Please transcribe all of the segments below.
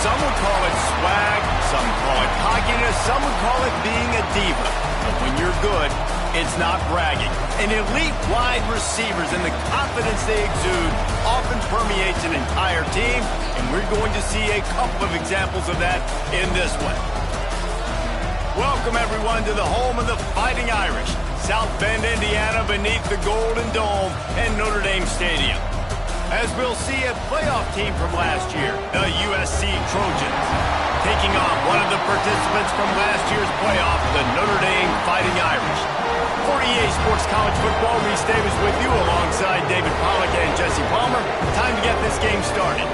Some would call it swag, some call it cockiness, some would call it being a diva. But when you're good, it's not bragging. And elite wide receivers and the confidence they exude often permeates an entire team, and we're going to see a couple of examples of that in this one. Welcome, everyone, to the home of the Fighting Irish, South Bend, Indiana, beneath the Golden Dome and Notre Dame Stadium. As we'll see a playoff team from last year, the Usc Trojans, taking on one of the participants from last year's playoff, the Notre Dame Fighting Irish. For EA Sports College Football, Reese Davis with you alongside David Pollack and Jesse Palmer. Time to get this game started.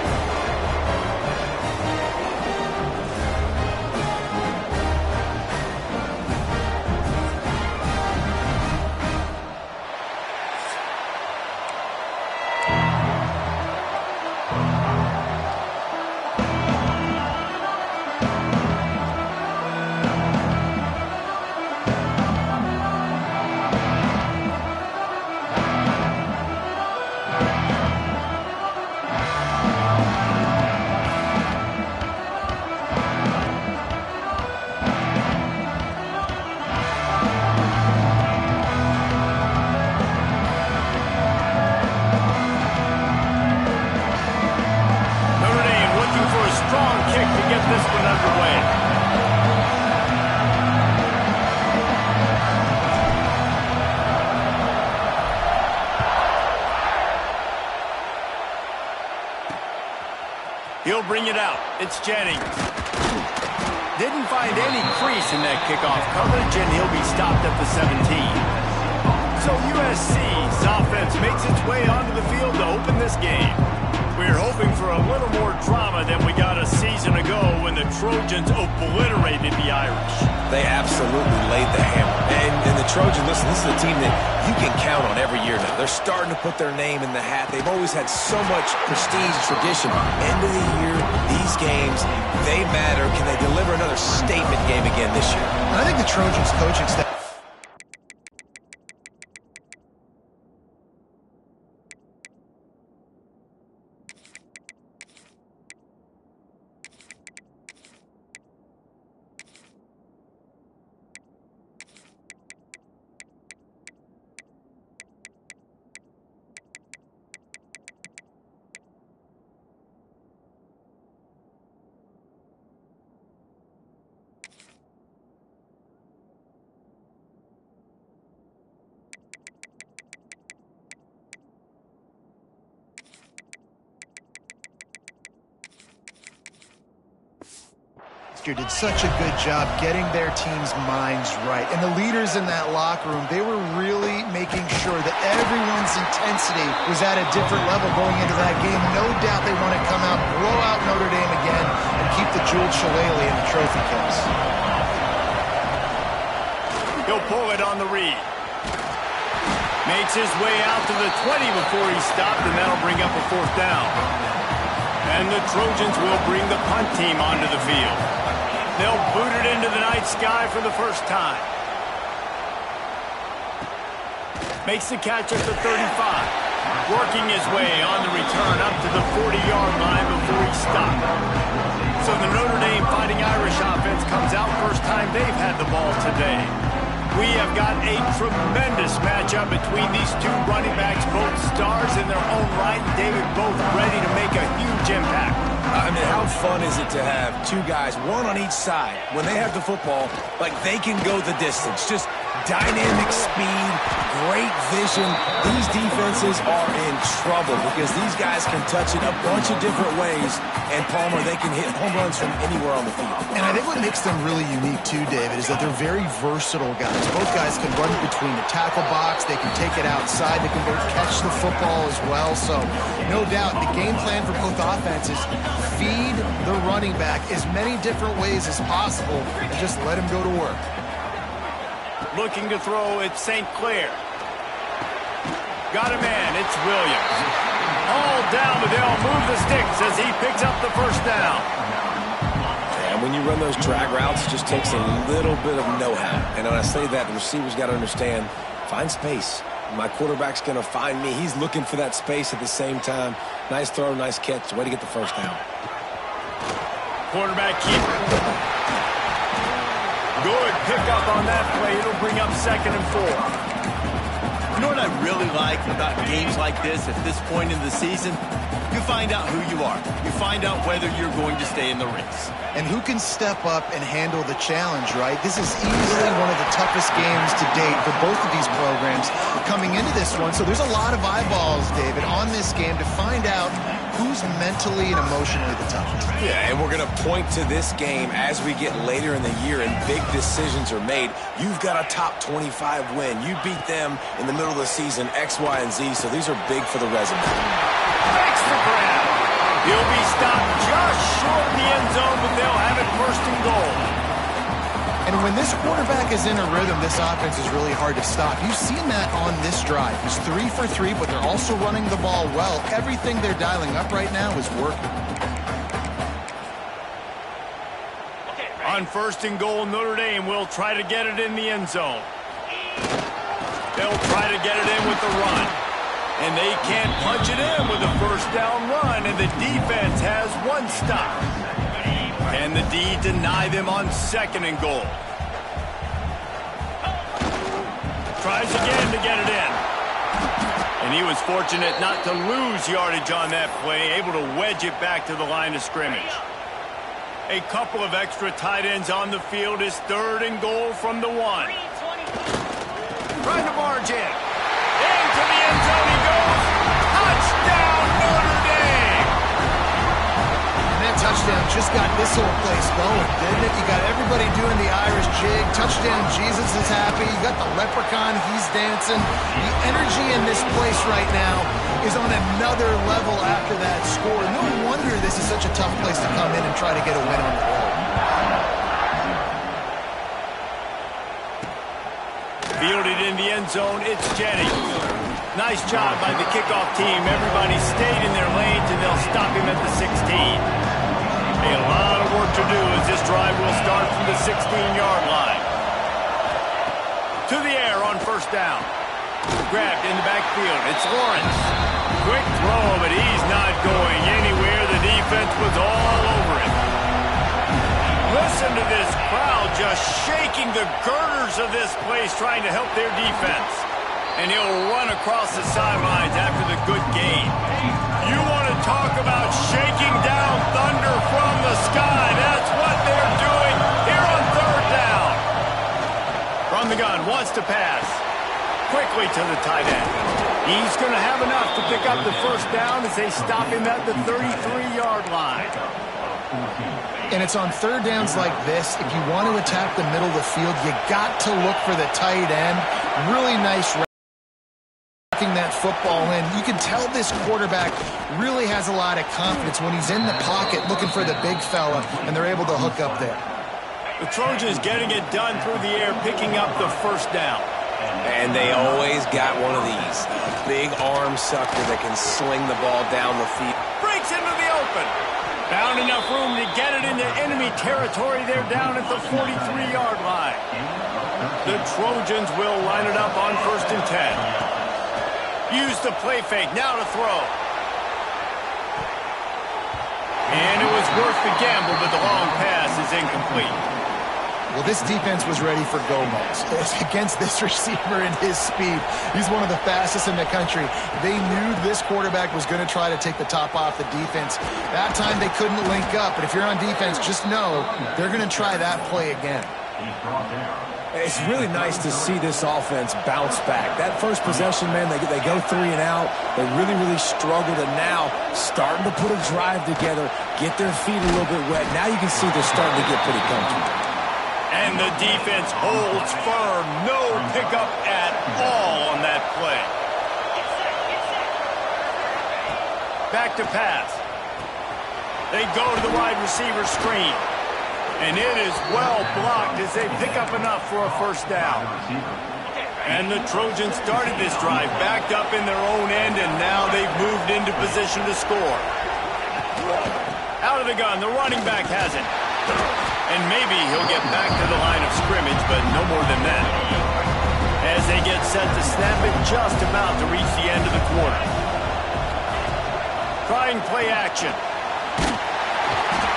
He'll bring it out. It's Jennings. Didn't find any crease in that kickoff coverage, and he'll be stopped at the 17. So USC's offense makes its way onto the field to open this game. We're hoping for a little more drama than we got a season ago when the Trojans obliterated the Irish. They absolutely laid the hammer. And the Trojans, listen, this is a team that you can count on every year now. They're starting to put their name in the hat. They've always had so much prestige, tradition. End of the year, these games, they matter. Can they deliver another statement game again this year? I think the Trojans coaching staff did such a good job getting their team's minds right. And the leaders in that locker room, they were really making sure that everyone's intensity was at a different level going into that game. No doubt they want to come out, blow out Notre Dame again, and keep the jeweled shillelagh in the trophy case. He'll pull it on the read. Makes his way out to the 20 before he's stopped, and that'll bring up a fourth down. And the Trojans will bring the punt team onto the field. They'll boot it into the night sky for the first time. Makes the catch at the 35. Working his way on the return up to the 40-yard line before he stopped. So the Notre Dame Fighting Irish offense comes out first time they've had the ball today. We have got a tremendous matchup between these two running backs, both stars in their own right. David, both ready to make a huge impact. I mean, how fun is it to have two guys, one on each side, when they have the football, like they can go the distance. Just dynamic speed, great vision. These defenses are in trouble because these guys can touch it a bunch of different ways. And Palmer, they can hit home runs from anywhere on the field. And I think what makes them really unique too, David, is that they're very versatile guys. Both guys can run between the tackle box. They can take it outside. They can catch the football as well. So no doubt the game plan for both offenses, feed the running back as many different ways as possible and just let him go to work. Looking to throw, it's St. Clair. Got a man, it's Williams. All down, but they'll move the sticks as he picks up the first down. And when you run those drag routes, it just takes a little bit of know-how. And when I say that, the receiver's got to understand, find space. My quarterback's going to find me. He's looking for that space at the same time. Nice throw, nice catch. Way to get the first down. Quarterback keeper. Good pickup on that play. It'll bring up 2nd and 4. You know what I really like about games like this at this point in the season? You find out who you are. You find out whether you're going to stay in the race. And who can step up and handle the challenge, right? This is easily one of the toughest games to date for both of these programs coming into this one. So there's a lot of eyeballs, David, on this game to find out who's mentally and emotionally the toughest. Yeah, and we're going to point to this game as we get later in the year and big decisions are made. You've got a top 25 win. You beat them in the middle of the season, X, Y, and Z, so these are big for the resume. Makes the grab. He'll be stopped just short of the end zone, but they'll have it 1st and goal. And when this quarterback is in a rhythm, this offense is really hard to stop. You've seen that on this drive. He's 3 for 3, but they're also running the ball well. Everything they're dialing up right now is working. On 1st and goal, Notre Dame will try to get it in the end zone. They'll try to get it in with the run. And they can't punch it in with a 1st down run, and the defense has 1 stop. And the D deny them on 2nd and goal. Tries again to get it in. And he was fortunate not to lose yardage on that play, able to wedge it back to the line of scrimmage. A couple of extra tight ends on the field is 3rd and goal from the 1. Trying to barge in. Into the end zone he goes. Touchdown, Notre Dame! And that touchdown just got this whole place going, didn't it? You got everybody doing the Irish jig. Touchdown, Jesus is happy. You got the leprechaun, he's dancing. The energy in this place right now is on another level after that score. No wonder this is such a tough place to come in and try to get a win on the road. Fielded in the end zone, it's Jennings. Nice job by the kickoff team. Everybody stayed in their lanes, and they'll stop him at the 16. A lot of work to do as this drive will start from the 16-yard line. To the air on 1st down. Grabbed in the backfield. It's Lawrence. Quick throw, but he's not going anywhere. The defense was all over it. Listen to this crowd just shaking the girders of this place trying to help their defense. And he'll run across the sidelines after the good gain. You want to talk about shaking down thunder from the sky. That's what they're doing here on 3rd down. From the gun, wants to pass. Quickly to the tight end. He's going to have enough to pick up the 1st down as they stop him at the 33-yard line. And it's on 3rd downs like this. If you want to attack the middle of the field, you got to look for the tight end. Really nice that football in. You can tell this quarterback really has a lot of confidence when he's in the pocket looking for the big fella, and they're able to hook up there. The Trojans getting it done through the air, picking up the 1st down. And they always got one of these. A big arm sucker that can sling the ball down the field. Breaks into the open. Found enough room to get it into enemy territory. They're down at the 43-yard line. The Trojans will line it up on 1st and 10. Use the play fake, now to throw. And it was worth the gamble, but the long pass is incomplete. Well, this defense was ready for Gomez. Against this receiver and his speed, he's one of the fastest in the country. They knew this quarterback was going to try to take the top off the defense. That time they couldn't link up, but if you're on defense, just know they're going to try that play again. It's really nice to see this offense bounce back. That first possession, man, they go 3 and out. They really struggled, and now starting to put a drive together, get their feet a little bit wet. Now you can see they're starting to get pretty comfortable. And the defense holds firm. No pickup at all on that play. Back to pass. They go to the wide receiver screen. And it is well blocked as they pick up enough for a 1st down. And the Trojans started this drive backed up in their own end, and now they've moved into position to score. Out of the gun, the running back has it. And maybe he'll get back to the line of scrimmage, but no more than that. As they get set to snap it, just about to reach the end of the quarter. Trying play action.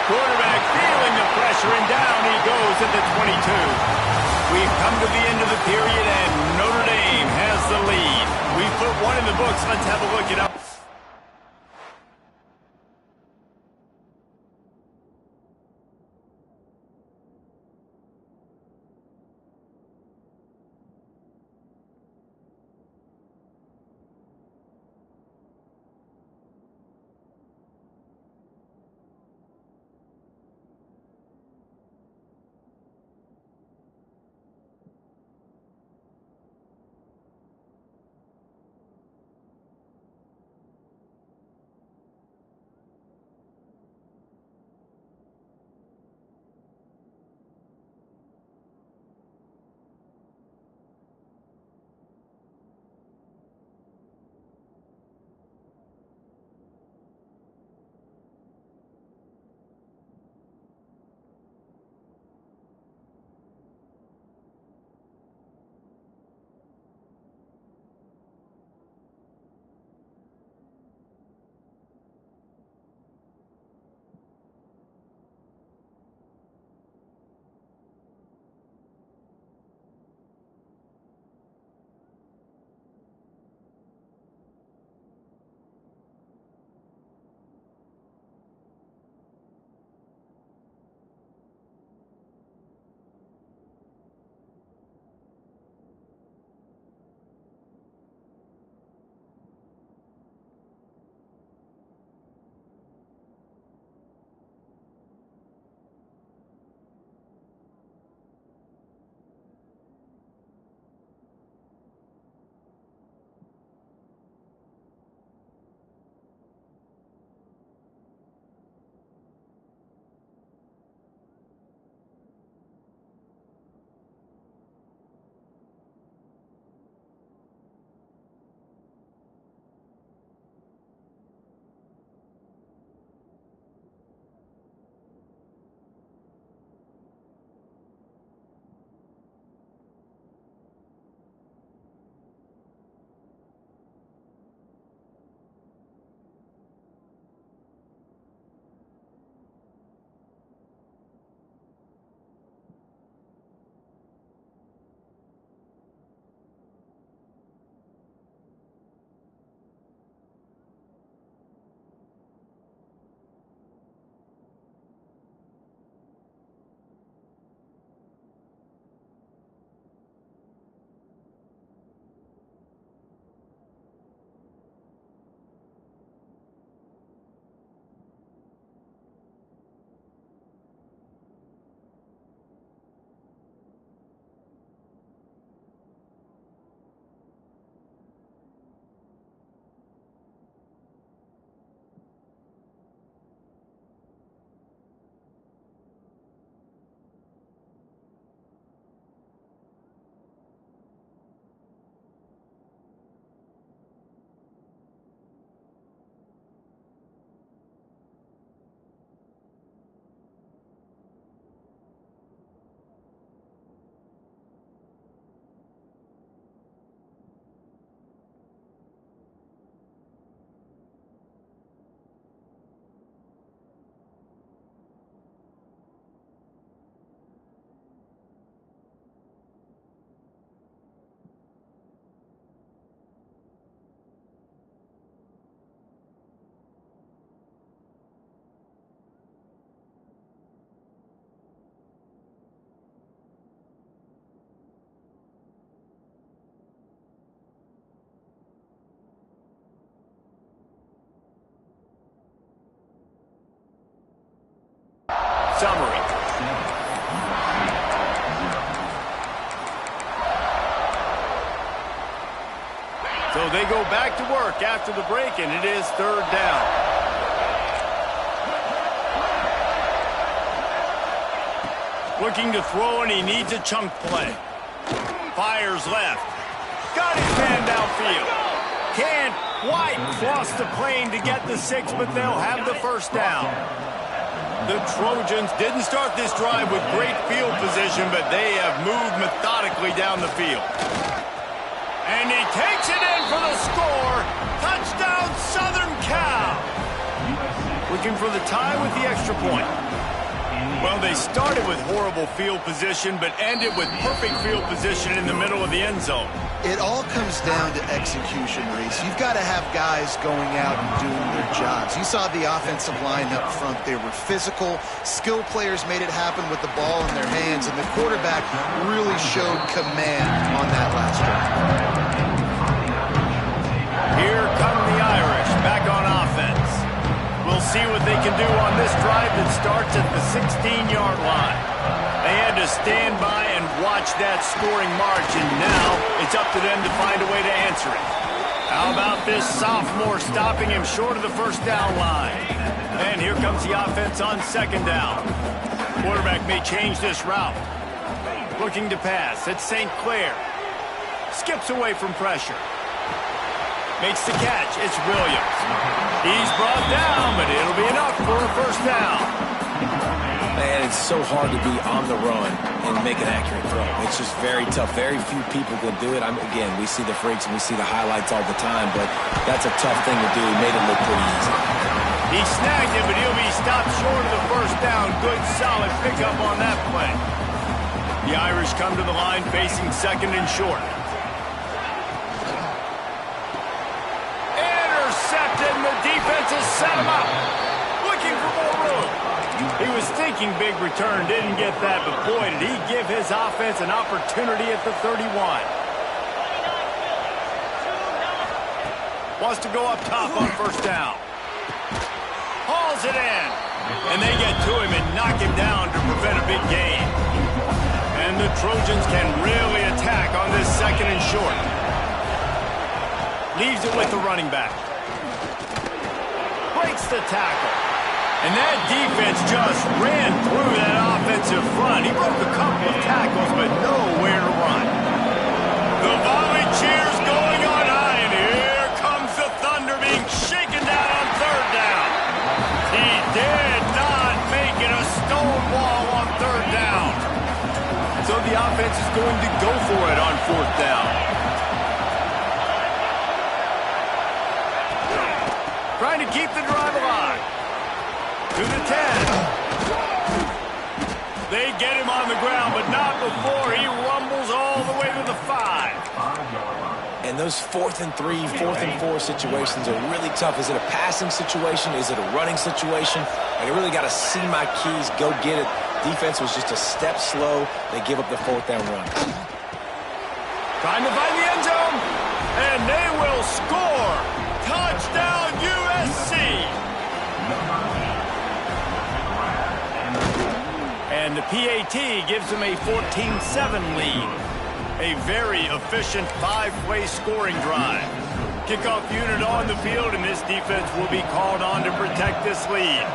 Quarterback pressure, and down he goes at the 22. We've come to the end of the period, and Notre Dame has the lead. We've put one in the books. Let's have a look at up. Summary. So they go back to work after the break, and it is third down. Looking to throw, and he needs a chunk play. Fires left. Got his man downfield. Can't quite cross the plane to get the 6, but they'll have the first down. The Trojans didn't start this drive with great field position, but they have moved methodically down the field. And he takes it in for the score. Touchdown, Southern Cal. Looking for the tie with the extra point. Well, they started with horrible field position, but ended with perfect field position in the middle of the end zone. It all comes down to execution, Reese. You've got to have guys going out and doing their jobs. You saw the offensive line up front. They were physical. Skill players made it happen with the ball in their hands, and the quarterback really showed command on that last drive. Here come the Irish back on offense. We'll see what they can do on this drive that starts at the 16-yard line. They had to stand by and watch that scoring march, and now it's up to them to find a way to answer it. How about this sophomore stopping him short of the first down line? And here comes the offense on second down. Quarterback may change this route. Looking to pass. It's St. Clair. Skips away from pressure. Makes the catch. It's Williams. He's brought down, but it'll be enough for a first down. Man, it's so hard to be on the run and make an accurate throw. It's just very tough. Very few people can do it. Again, we see the freaks and we see the highlights all the time, but that's a tough thing to do. He made it look pretty easy. He snagged it, but he'll be stopped short of the first down. Good, solid pickup on that play. The Irish come to the line facing second and short. Intercepted, and the defense has set him up. Looking for more room. He was thinking big return, didn't get that, but boy, did he give his offense an opportunity at the 31. Wants to go up top on first down. Hauls it in. And they get to him and knock him down to prevent a big gain. And the Trojans can really attack on this second and short. Leaves it with the running back. Breaks the tackle. And that defense just ran through that offensive front. He broke a couple of tackles, but nowhere to run. The volley cheers going on high, and here comes the Thunder being shaken down on third down. He did not make it a stone wall on third down. So the offense is going to go for it on fourth down. Trying to keep the drive alive. To the 10. They get him on the ground, but not before he rumbles all the way to the 5. And those 4th and 3, 4th and 4 situations are really tough. Is it a passing situation? Is it a running situation? I really got to see my keys, go get it. Defense was just a step slow. They give up the 4th down run. Trying to find the end zone, and they will score. Touchdown, USC. And the PAT gives them a 14-7 lead. A very efficient 5-play scoring drive. Kickoff unit on the field, and this defense will be called on to protect this lead.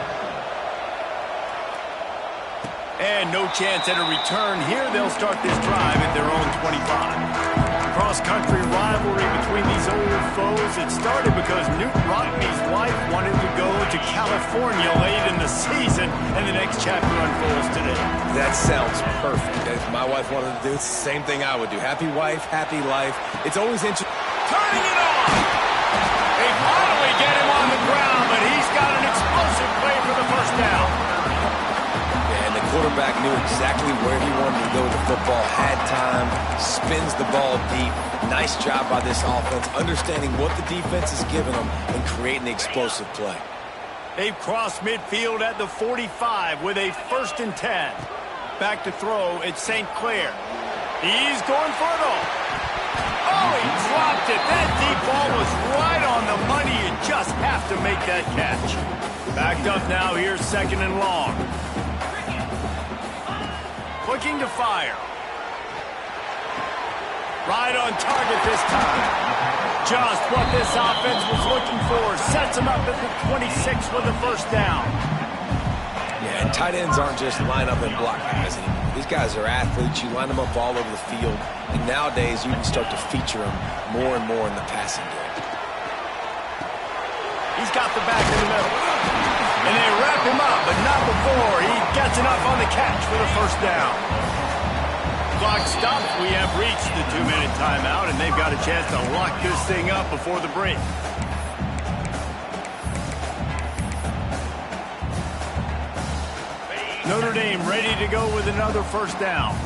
And no chance at a return here. They'll start this drive at their own 25. Cross-country rivalry between these old foes. It started because Newt Rockne's wife wanted to go to California late in the season, and the next chapter unfolds today. That sounds perfect. If my wife wanted to do it, it's the same thing I would do. Happy wife, happy life. It's always interesting. Turning it on! They finally get him on the ground, but he's got an explosive play for the first down. And the quarterback knew exactly where he wanted to go with the football, had time, spins the ball deep. Nice job by this offense, understanding what the defense is giving them and creating the explosive play. They've crossed midfield at the 45 with a 1st and 10. Back to throw, it's St. Clair. He's going for it all. Oh, he dropped it. That deep ball was right on the money. You just have to make that catch. Backed up now, here's 2nd and long. Looking to fire. Right on target this time. Just what this offense was looking for. Sets him up at the 26 with a first down. Yeah, and tight ends aren't just line up and block guys anymore. These guys are athletes. You line them up all over the field. And nowadays, you can start to feature them more and more in the passing game. He's got the back in the middle. And they wrap him up, but not before he gets enough on the catch for the first down. Clock stops. We have reached the 2-minute timeout, and they've got a chance to lock this thing up before the break. Notre Dame ready to go with another first down.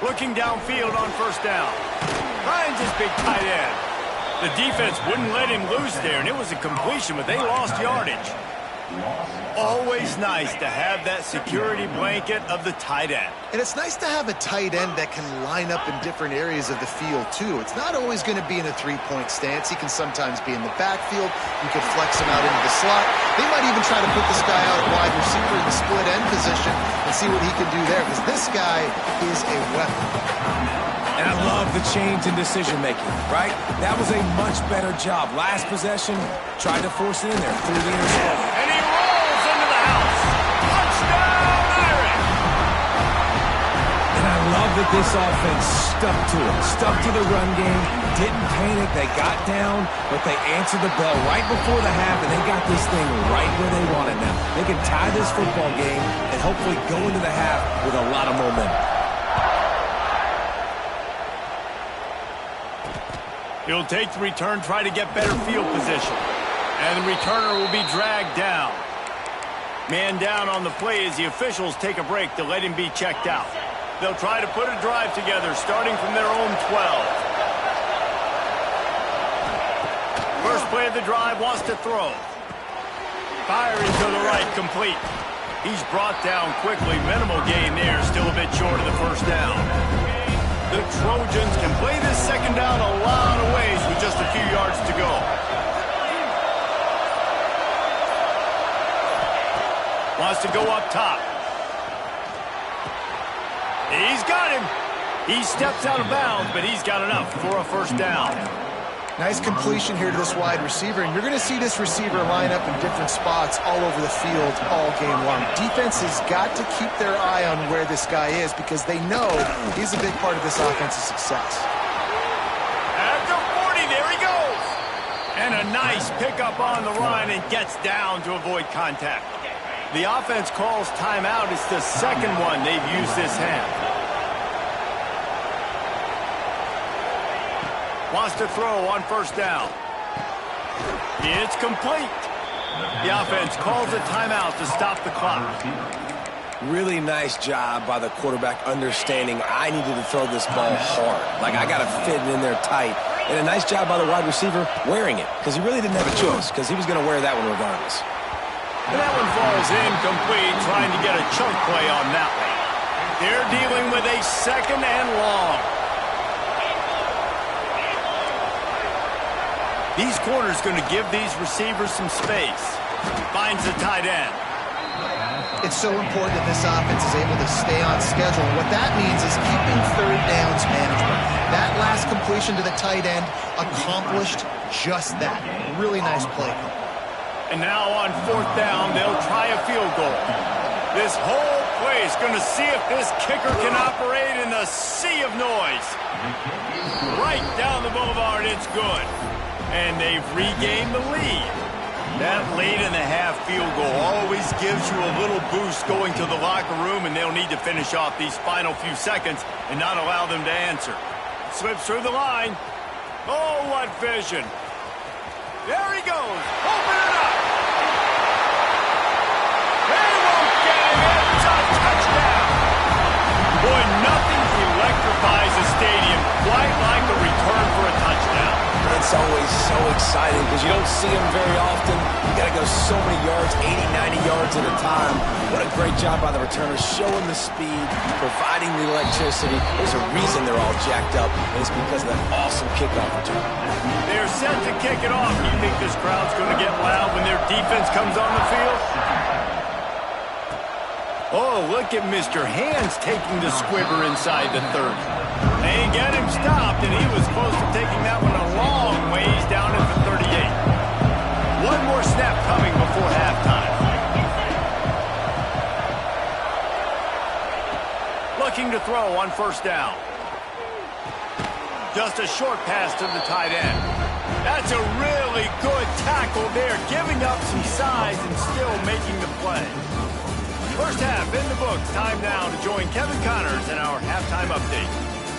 Looking downfield on first down. Finds his big tight end. The defense wouldn't let him loose there, and it was a completion, but they lost yardage. Always nice to have that security blanket of the tight end. And it's nice to have a tight end that can line up in different areas of the field, too. It's not always going to be in a three-point stance. He can sometimes be in the backfield. You can flex him out into the slot. They might even try to put this guy out at wide receiver in the split end position and see what he can do there, because this guy is a weapon. And I love the change in decision-making, right? That was a much better job. Last possession, tried to force it in there through the interception. And he rolls into the house. Touchdown, Irish! And I love that this offense stuck to it. Stuck to the run game, didn't panic. They got down, but they answered the bell right before the half, and they got this thing right where they want it now. They can tie this football game and hopefully go into the half with a lot of momentum. He'll take the return, try to get better field position. And the returner will be dragged down. Man down on the play as the officials take a break to let him be checked out. They'll try to put a drive together, starting from their own 12. First play of the drive, wants to throw. Firing to the right, complete. He's brought down quickly. Minimal gain there, still a bit short of the first down. The Trojans can play this second down a lot of ways with just a few yards to go. Wants to go up top. He's got him. He steps out of bounds, but he's got enough for a first down. Nice completion here to this wide receiver, and you're going to see this receiver line up in different spots all over the field all game long. Defense has got to keep their eye on where this guy is because they know he's a big part of this offense's success. At the 40, there he goes. And a nice pickup on the run and gets down to avoid contact. The offense calls timeout. It's the second one they've used this half. Wants to throw on first down. It's complete. The offense calls a timeout to stop the clock. Really nice job by the quarterback understanding I needed to throw this ball hard. Like, I got to fit it in there tight. And a nice job by the wide receiver wearing it because he really didn't have a choice because he was going to wear that one regardless. And that one falls incomplete, trying to get a chunk play on that one. They're dealing with a second and long. These corners going to give these receivers some space. Finds the tight end. It's so important that this offense is able to stay on schedule. What that means is keeping third downs manageable. That last completion to the tight end accomplished just that. Really nice play. And now on fourth down, they'll try a field goal. This whole play is going to see if this kicker can operate in the sea of noise. Right down the boulevard, it's good. And they've regained the lead. That late in the half field goal always gives you a little boost going to the locker room, and they'll need to finish off these final few seconds and not allow them to answer. Slips through the line. Oh, what vision. There he goes. Open it up. They won't get him. It's a touchdown. Boy, nothing electrifies a stadium quite like a return for a touchdown. It's always so exciting because you don't see them very often. You got to go so many yards, 80, 90 yards at a time. What a great job by the returners, showing the speed, providing the electricity. There's a reason they're all jacked up, and it's because of that awesome kickoff return. They're set to kick it off. Do you think this crowd's going to get loud when their defense comes on the field? Oh, look at Mr. Hands taking the squibber inside the 30. They get him stopped, and he was close to taking that one a long ways down at the 38. One more snap coming before halftime. Looking to throw on first down. Just a short pass to the tight end. That's a really good tackle there, giving up some size and still making the play. First half in the books. Time now to join Kevin Connors in our halftime update.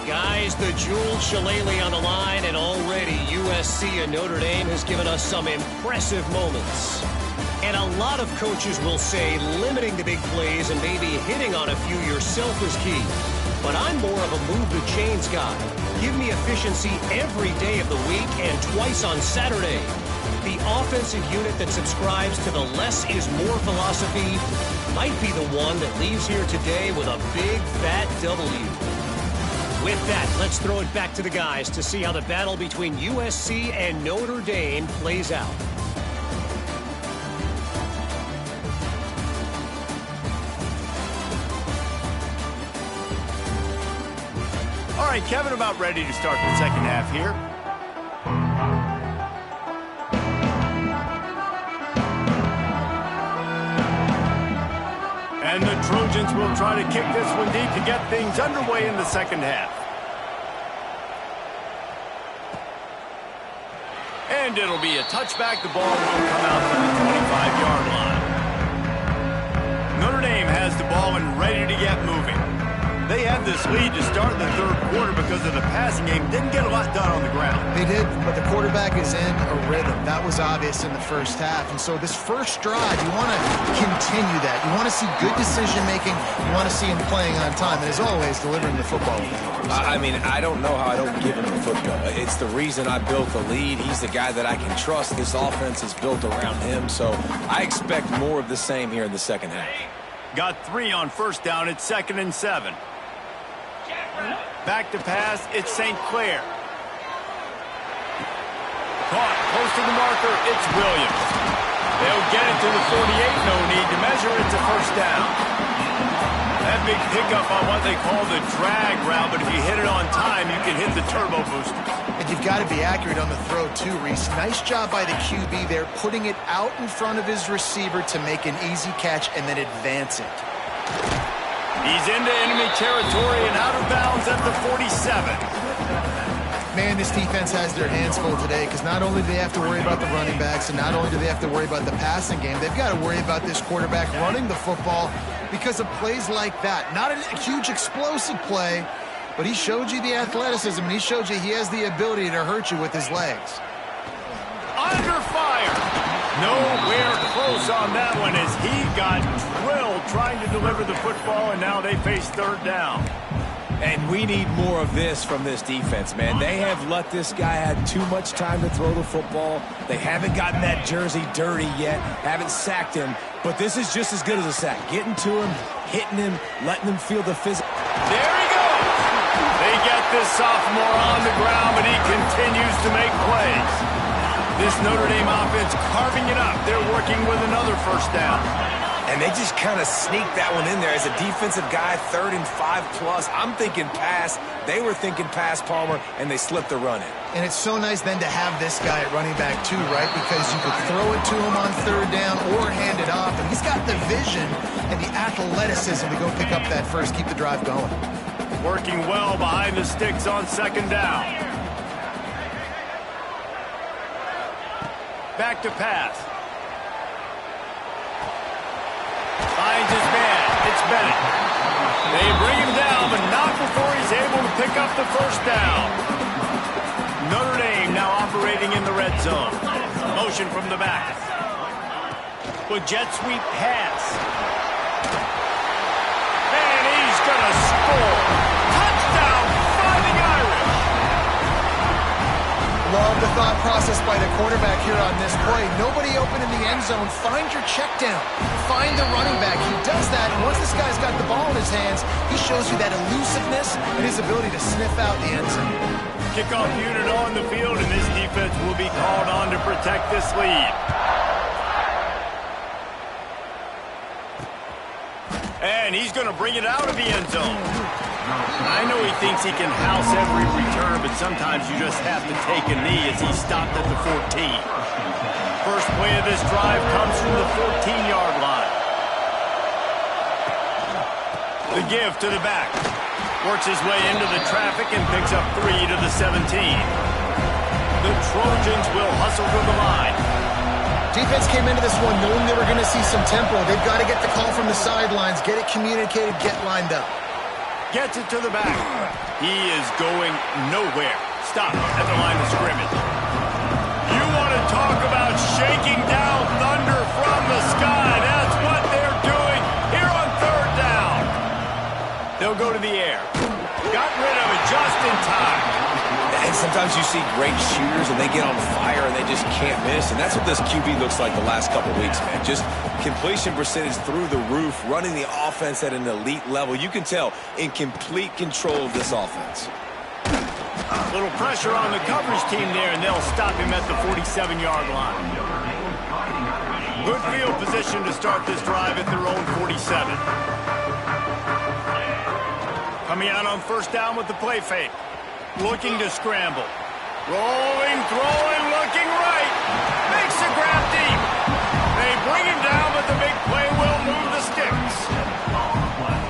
Guys, the jeweled shillelagh on the line, and already USC and Notre Dame has given us some impressive moments. And a lot of coaches will say limiting the big plays and maybe hitting on a few yourself is key. But I'm more of a move the chains guy. Give me efficiency every day of the week and twice on Saturday. The offensive unit that subscribes to the less is more philosophy might be the one that leaves here today with a big fat W. With that, let's throw it back to the guys to see how the battle between USC and Notre Dame plays out. All right, Kevin, about ready to start the second half here. And the Trojans will try to kick this one deep to get things underway in the second half. And it'll be a touchback. The ball will come out to the 25-yard line. Notre Dame has the ball and ready to get moving. They had this lead to start the third quarter because of the passing game. Didn't get a lot done on the ground. They did, but the quarterback is in a rhythm. That was obvious in the first half. And so this first drive, you want to continue that. You want to see good decision-making. You want to see him playing on time. And as always, delivering the football. I mean, I don't know how I don't give him the football. It's the reason I built the lead. He's the guy that I can trust. This offense is built around him. So I expect more of the same here in the second half. Got 3 on first down. It's 2nd and 7. Back to pass, it's St. Clair. Caught, close to the marker, it's Williams. They'll get it to the 48, no need to measure, it's a first down. That big pickup on what they call the drag route, but if you hit it on time, you can hit the turbo boosters. And you've got to be accurate on the throw too, Reese. Nice job by the QB there, putting it out in front of his receiver to make an easy catch and then advance it. He's into enemy territory and out of bounds at the 47. Man, this defense has their hands full today because not only do they have to worry about the running backs and not only do they have to worry about the passing game, they've got to worry about this quarterback running the football because of plays like that. Not a huge explosive play, but he showed you the athleticism and he showed you he has the ability to hurt you with his legs. Under fire. Nowhere close on that one as he got drilled trying to deliver the football, and now they face third down. And we need more of this from this defense, man. They have let this guy have too much time to throw the football. They haven't gotten that jersey dirty yet, haven't sacked him, but this is just as good as a sack. Getting to him, hitting him, letting him feel the physical. There he goes. They get this sophomore on the ground, but he continues to make plays. This Notre Dame offense carving it up. They're working with another first down. And they just kind of sneaked that one in there as a defensive guy, 3rd and 5+. I'm thinking pass. They were thinking pass, Palmer, and they slipped the run in. And it's so nice then to have this guy at running back too, right? Because you could throw it to him on third down or hand it off. And he's got the vision and the athleticism to go pick up that first, keep the drive going. Working well behind the sticks on second down. Back to pass. Finds his man. It's Bennett. They bring him down, but not before he's able to pick up the first down. Notre Dame now operating in the red zone. Motion from the back. With jet sweep pass. And he's going to score. Touchdown, Fighting Irish. Love the thought process by the quarterback here on this play. Nobody open in the end zone. Find your check down. Find the running back. He does that, and once this guy's got the ball in his hands, he shows you that elusiveness and his ability to sniff out the end zone. Kickoff unit on the field, and this defense will be called on to protect this lead. And he's going to bring it out of the end zone. I know he thinks he can house every return, but sometimes you just have to take a knee as he stopped at the 14. First play of this drive comes from the 14-yard line. The give to the back. Works his way into the traffic and picks up 3 to the 17. The Trojans will hustle to the line. Defense came into this one knowing they were going to see some tempo. They've got to get the call from the sidelines, get it communicated, get lined up. Gets it to the back. He is going nowhere. Stop at the line of scrimmage. You want to talk about shaking down thunder from the sky. That's what they're doing here on third down. They'll go to the air. Got rid of it just in time. And sometimes you see great shooters and they get on fire and they just can't miss. And that's what this QB looks like the last couple weeks, man. Just completion percentage through the roof, running the offense at an elite level. You can tell in complete control of this offense. A little pressure on the coverage team there, and they'll stop him at the 47-yard line. Good field position to start this drive at their own 47. Coming out on first down with the play fake. Looking to scramble. Rolling, throwing, looking right. Makes a grab deep. They bring him down, but the big play will move the sticks.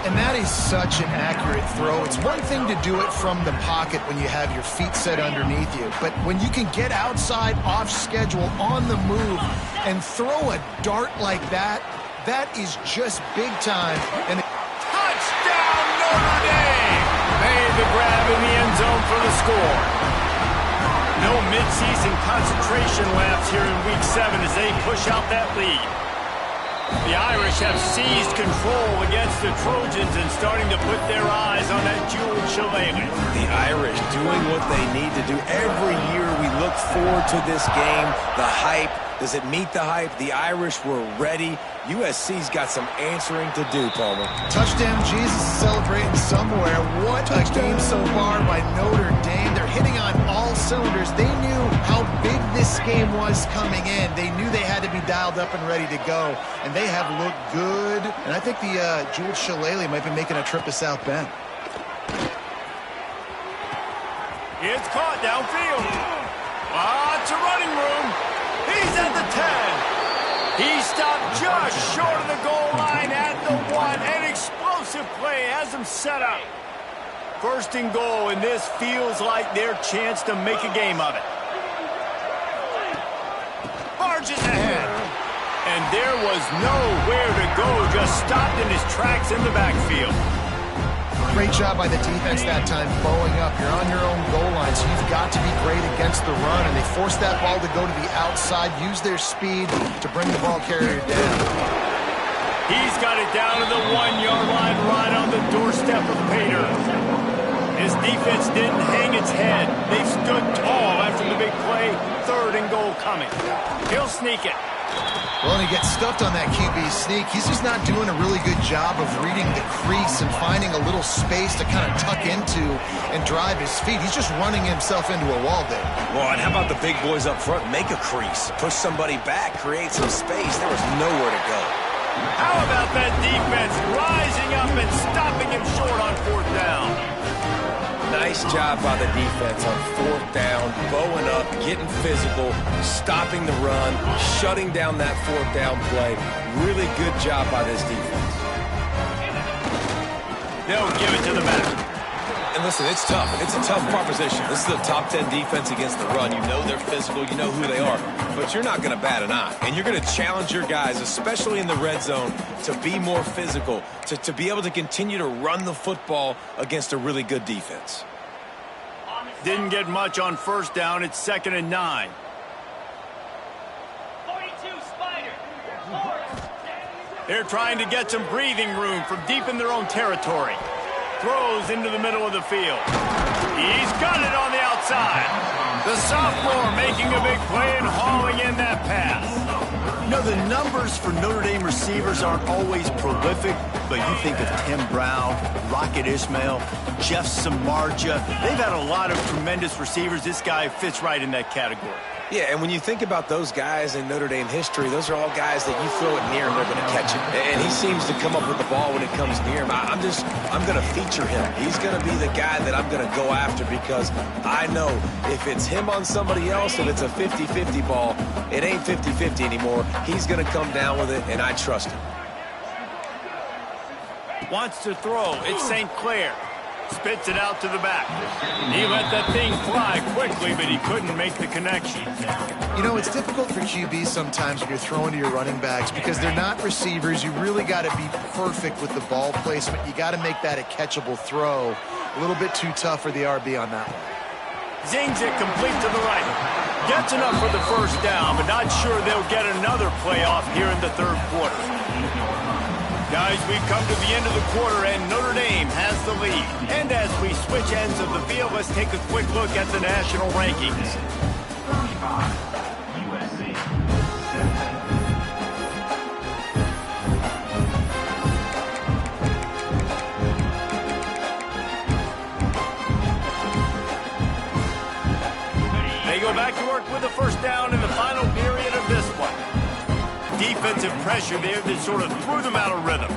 And that is such an accurate throw. It's one thing to do it from the pocket when you have your feet set underneath you, but when you can get outside, off schedule, on the move, and throw a dart like that, that is just big time. And Touchdown, Notre Dame! Made the grab in the end zone for the score. No midseason concentration lapse here in Week 7 as they push out that lead. The Irish have seized control against the Trojans and starting to put their eyes on that jeweled shillelagh. The Irish doing what they need to do. Every year we look forward to this game. The hype. Does it meet the hype? The Irish were ready. USC's got some answering to do, Palmer. touchdown Jesus is celebrating somewhere. What a game so far by Notre Dame. They're hitting on all cylinders. They knew how big this game was coming in. They knew they had to be dialed up and ready to go, and they have looked good. And I think the jeweled shillelagh might be making a trip to South Bend. It's caught downfield. Lots of running room. He's at the 10. He stopped just short of the goal line at the 1. An explosive play has him set up. First and goal, and this feels like their chance to make a game of it. Barges ahead. And there was nowhere to go, just stopped in his tracks in the backfield. Great job by the defense that time, bowing up. You're on your own goal line, so you've got to be great against the run, and they forced that ball to go to the outside, use their speed to bring the ball carrier down. He's got it down to the 1-yard line, right on the doorstep of Pater. His defense didn't hang its head. They stood tall after the big play. Third and goal coming. He'll sneak it. Well, and he gets stuffed on that QB sneak. He's just not doing a really good job of reading the crease and finding a little space to kind of tuck into and drive his feet. He's just running himself into a wall there. Well, and how about the big boys up front? Make a crease. Push somebody back. Create some space. There was nowhere to go. How about that defense rising up and stopping him short on fourth down? Nice job by the defense on fourth down, bowing up, getting physical, stopping the run, shutting down that fourth down play. Really good job by this defense. They'll give it to the back. And listen, it's tough. It's a tough proposition. This is a top 10 defense against the run. You know they're physical. You know who they are. But you're not going to bat an eye. And you're going to challenge your guys, especially in the red zone, to be more physical, to be able to continue to run the football against a really good defense. Didn't get much on first down. It's 2nd and 9. 42 Spider. They're trying to get some breathing room from deep in their own territory. Throws into the middle of the field. He's got it on the outside. The sophomore making a big play and hauling in that pass. You know, the numbers for Notre Dame receivers aren't always prolific, but you think of Tim Brown, Rocket Ismail, Jeff Samardzija. They've had a lot of tremendous receivers. This guy fits right in that category. Yeah, and when you think about those guys in Notre Dame history, those are all guys that you throw it near and they're going to catch it. And he seems to come up with the ball when it comes near him. I'm going to feature him. He's going to be the guy that I'm going to go after because I know if it's him on somebody else, if it's a 50-50 ball, it ain't 50-50 anymore. He's going to come down with it, and I trust him. Wants to throw. It's St. Clair. Spits it out to the back. He let that thing fly quickly, but he couldn't make the connection. You know, it's difficult for QBs sometimes when you're throwing to your running backs because they're not receivers. You really got to be perfect with the ball placement. You got to make that a catchable throw. A little bit too tough for the RB on that one. Zings it complete to the right. Gets enough for the first down, but not sure they'll get another playoff here in the third quarter. Guys, we've come to the end of the quarter, and Notre Dame has the lead. And as we switch ends of the field, let's take a quick look at the national rankings. They go back to work with the first down in the final period of this one. Defensive pressure there that sort of threw them out of rhythm.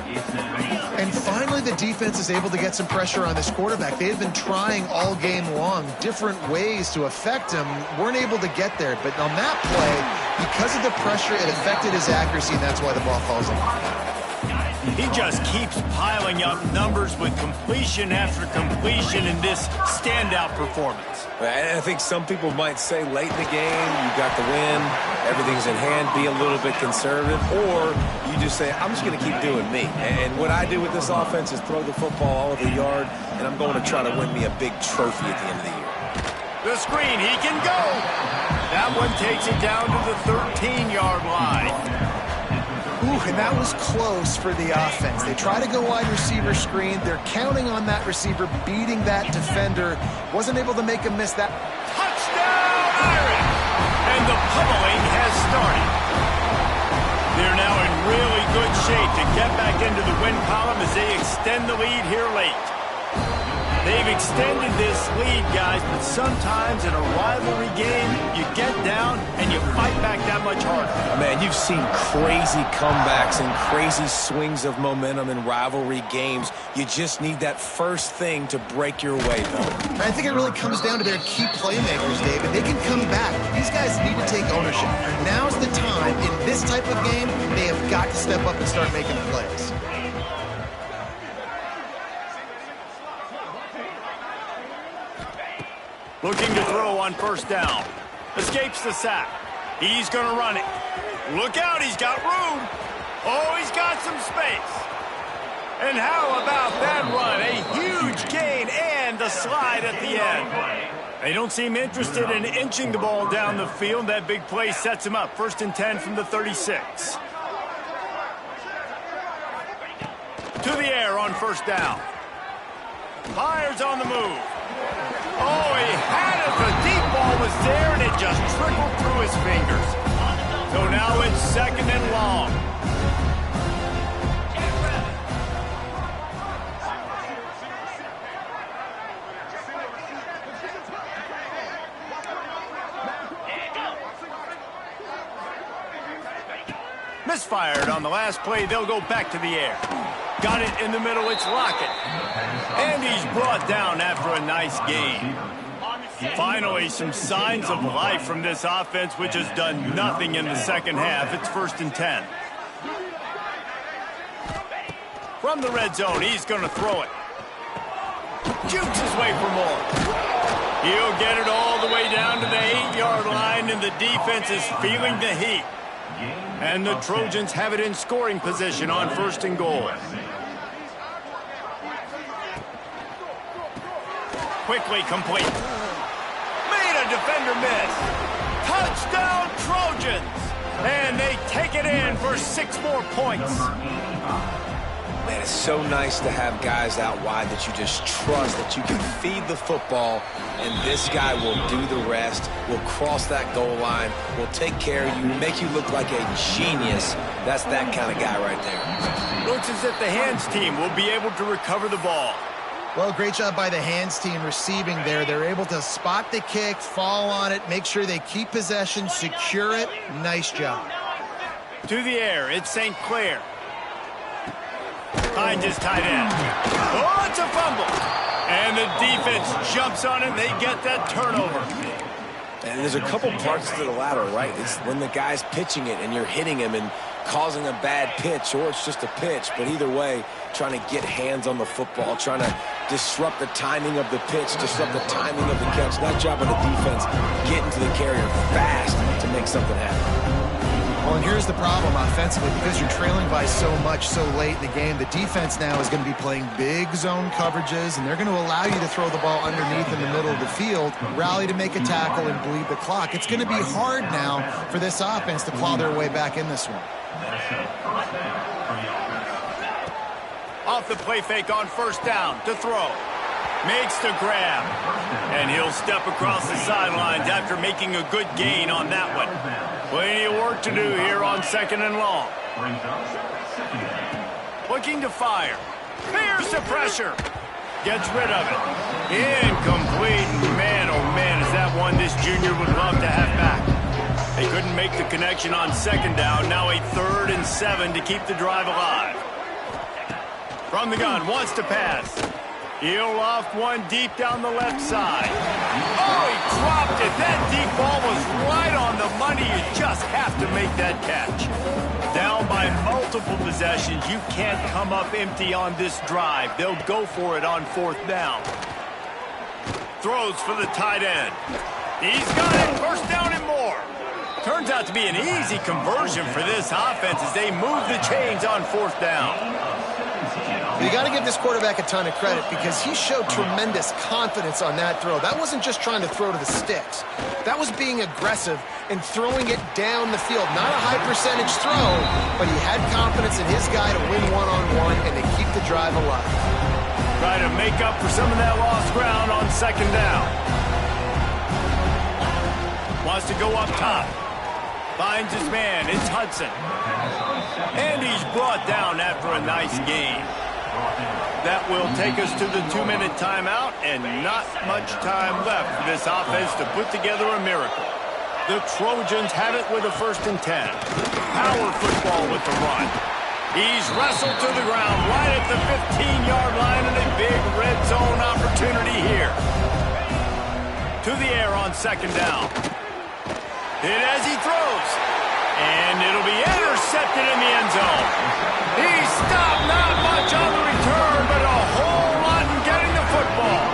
And finally, the defense is able to get some pressure on this quarterback. They've been trying all game long different ways to affect him. Weren't able to get there. But on that play, because of the pressure, it affected his accuracy, and that's why the ball falls in. He just keeps piling up numbers with completion after completion in this standout performance. I think some people might say late in the game, you got the win, everything's in hand, be a little bit conservative, or you just say, I'm just going to keep doing me. And what I do with this offense is throw the football all over the yard, and I'm going to try to win me a big trophy at the end of the year. The screen, he can go. That one takes it down to the 13-yard line. Ooh, and that was close for the offense. They try to go wide receiver screen. They're counting on that receiver beating that defender. Wasn't able to make him miss that. Touchdown, Irish! And the pummeling has started. They're now in really good shape to get back into the win column as they extend the lead here late. They've extended this lead, guys, but sometimes in a rivalry game, you get down and you fight back that much harder. Man, you've seen crazy comebacks and crazy swings of momentum in rivalry games. You just need that first thing to break your way, though. I think it really comes down to their key playmakers, David. They can come back. These guys need to take ownership. Now's the time. In this type of game, they have got to step up and start making plays. Looking to throw on first down. Escapes the sack. He's going to run it. Look out, he's got room. Oh, he's got some space. And how about that run? A huge gain and a slide at the end. They don't seem interested in inching the ball down the field. That big play sets him up. 1st and 10 from the 36. To the air on first down. Fires on the move. Oh, he had it. The deep ball was there, and it just trickled through his fingers. So now it's 2nd and long. Misfired on the last play. They'll go back to the air. Got it in the middle. It's Lockett. And he's brought down after a nice game. Finally, some signs of life from this offense, which has done nothing in the second half. It's 1st and 10. From the red zone, he's going to throw it. Jukes his way for more. He'll get it all the way down to the 8-yard line, and the defense is feeling the heat. And the Trojans have it in scoring position on 1st and goal. Quickly complete. Made a defender miss. Touchdown Trojans. And they take it in for 6 more points. Man, it's so nice to have guys out wide that you just trust that you can feed the football, and this guy will do the rest, will cross that goal line, will take care of you, make you look like a genius. That's that kind of guy right there. Looks as if the hands team will be able to recover the ball. Well, great job by the hands team receiving there. They're able to spot the kick, fall on it, make sure they keep possession, secure it. Nice job. To the air, it's St. Clair. Finds his tight end. Oh, it's a fumble. And the defense jumps on it, and they get that turnover. And there's a couple parts to the latter, right? It's when the guy's pitching it and you're hitting him and causing a bad pitch, or it's just a pitch. But either way, trying to get hands on the football, trying to disrupt the timing of the pitch, disrupt the timing of the catch. That job of the defense, getting to the carrier fast to make something happen. Well, and here's the problem offensively. Because you're trailing by so much so late in the game, the defense now is going to be playing big zone coverages, and they're going to allow you to throw the ball underneath in the middle of the field, rally to make a tackle, and bleed the clock. It's going to be hard now for this offense to claw their way back in this one. Off the play fake on first down to throw. Makes the grab. And he'll step across the sidelines after making a good gain on that one. Plenty of work to do here on 2nd and long. Looking to fire. Fears the pressure. Gets rid of it. Incomplete. Man, oh man, is that one this junior would love to have back. They couldn't make the connection on 2nd down. Now a 3rd and 7 to keep the drive alive. From the gun, wants to pass. He'll off one deep down the left side. Oh, he dropped it. That deep ball was right on the money. You just have to make that catch. Down by multiple possessions. You can't come up empty on this drive. They'll go for it on 4th down. Throws for the tight end. He's got it. 1st down and more. Turns out to be an easy conversion for this offense as they move the chains on 4th down. You got to give this quarterback a ton of credit because he showed tremendous confidence on that throw. That wasn't just trying to throw to the sticks. That was being aggressive and throwing it down the field. Not a high percentage throw, but he had confidence in his guy to win one-on-one and to keep the drive alive. Try to make up for some of that lost ground on 2nd down. Wants to go up top. Finds his man. It's Hudson. And he's brought down after a nice gain. That will take us to the 2-minute timeout, and not much time left for this offense to put together a miracle. The Trojans have it with a 1st and 10. Power football with the run. He's wrestled to the ground right at the 15-yard line, and a big red zone opportunity here. To the air on 2nd down. Hit as he throws. And it'll be intercepted in the end zone. He stopped, not much on the return, but a whole lot in getting the football.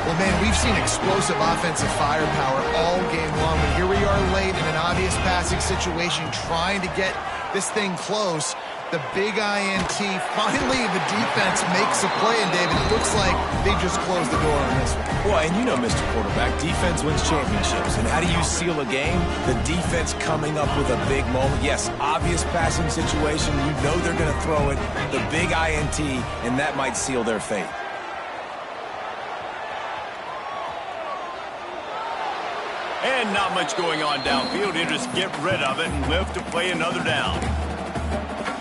Well, man, we've seen explosive offensive firepower all game long, but here we are late in an obvious passing situation trying to get this thing close. The big INT. Finally, the defense makes a play, and David, it looks like they just closed the door on this one. Well, and you know, Mr. Quarterback, defense wins championships. And how do you seal a game? The defense coming up with a big moment. Yes, obvious passing situation. You know they're going to throw it. The big INT, and that might seal their fate. And not much going on downfield. He'll just get rid of it and live to play another down.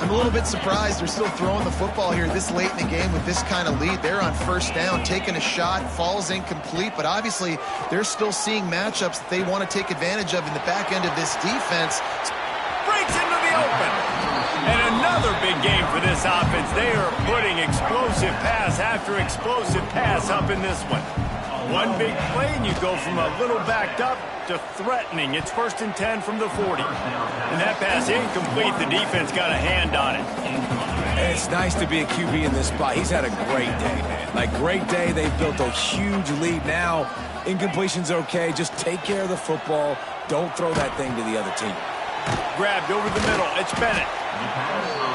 I'm a little bit surprised they're still throwing the football here this late in the game with this kind of lead. They're on 1st down, taking a shot, falls incomplete, but obviously they're still seeing matchups that they want to take advantage of in the back end of this defense. Breaks into the open. And another big game for this offense. They are putting explosive pass after explosive pass up in this one. One big play, and you go from a little backed up to threatening. It's 1st and 10 from the 40. And that pass incomplete. The defense got a hand on it. And it's nice to be a QB in this spot. He's had a great day, man. Like, great day. They've built a huge lead. Now, incompletion's okay. Just take care of the football. Don't throw that thing to the other team. Grabbed over the middle. It's Bennett.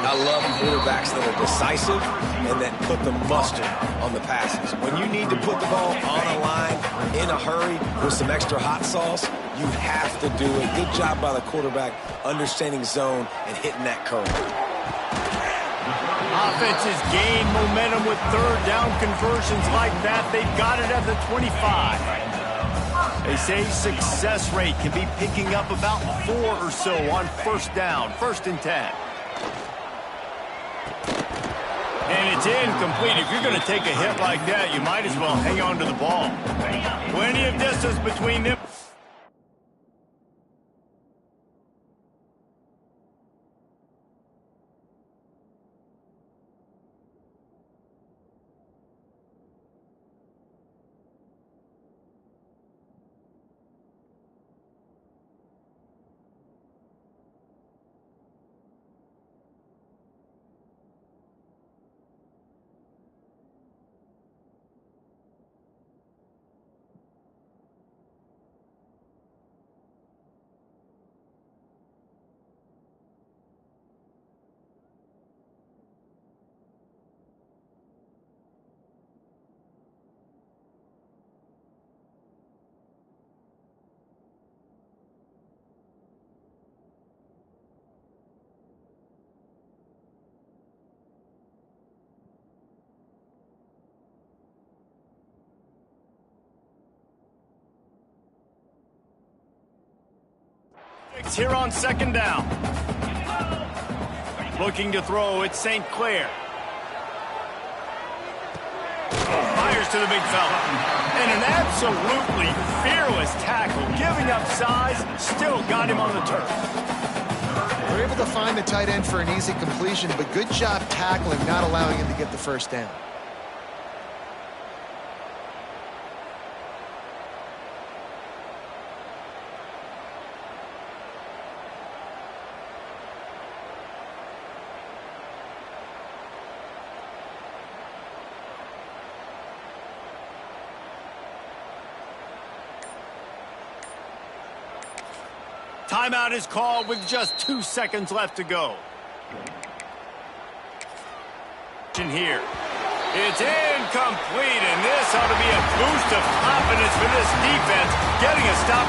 I love quarterbacks that are decisive and that put the mustard on the passes. When you need to put the ball on a line in a hurry with some extra hot sauce, you have to do it. Good job by the quarterback understanding zone and hitting that curve. Offenses gain momentum with 3rd down conversions like that. They've got it at the 25. They say success rate can be picking up about 4 or so on 1st down, 1st and 10. And it's incomplete. If you're going to take a hit like that, you might as well hang on to the ball. Plenty of distance between them. blitz here on second down. Looking to throw, it's St. Clair. Fires to the big fella. And an absolutely fearless tackle. Giving up size, still got him on the turf. They're able to find the tight end for an easy completion, but good job tackling, not allowing him to get the first down. Timeout is called with just 2 seconds left to go. Here. It's incomplete, and this ought to be a boost of confidence for this defense, getting a stop.